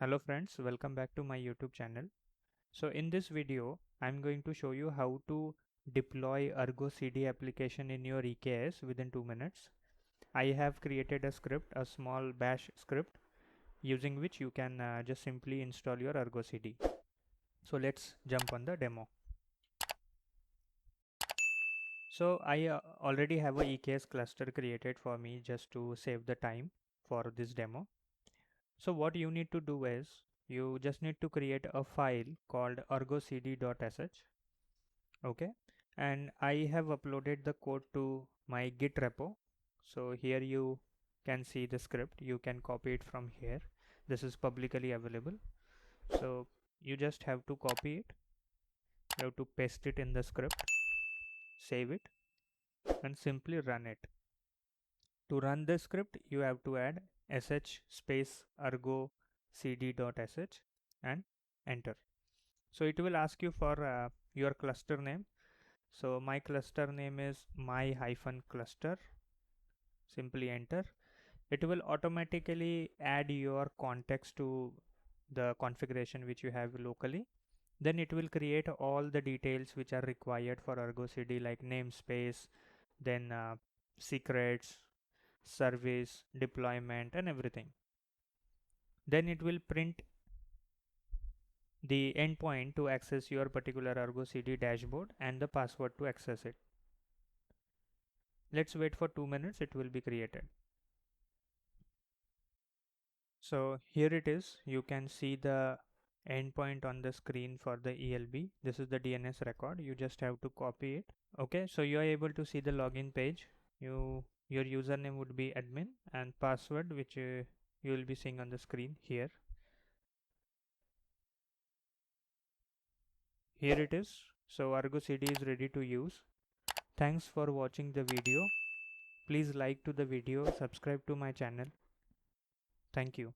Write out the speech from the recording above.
Hello friends, welcome back to my YouTube channel. So in this video, I'm going to show you how to deploy Argocd application in your EKS within 2 minutes. I have created a script, a small bash script, using which you can just simply install your Argocd. So let's jump on the demo. So I already have a EKS cluster created for me just to save the time for this demo. So what you need to do is you just need to create a file called argocd.sh. Okay, and I have uploaded the code to my Git repo. So here you can see the script. You can copy it from here. This is publicly available. So you just have to copy it. You have to paste it in the script, save it, and simply run it. To run the script, you have to add sh space argocd.sh and enter. So it will ask you for your cluster name. So my cluster name is my-cluster. Simply enter. It will automatically add your context to the configuration which you have locally. Then it will create all the details which are required for Argocd, like namespace, then secrets, service, deployment, and everything. Then it will print the endpoint to access your particular Argocd dashboard and the password to access it. Let's wait for 2 minutes, it will be created. So here it is. You can see the endpoint on the screen for the ELB. This is the DNS record. You just have to copy it. Okay, so you are able to see the login page. Your username would be admin and password, which you will be seeing on the screen here. Here it is. So Argocd is ready to use. Thanks for watching the video. Please like to the video, subscribe to my channel. Thank you.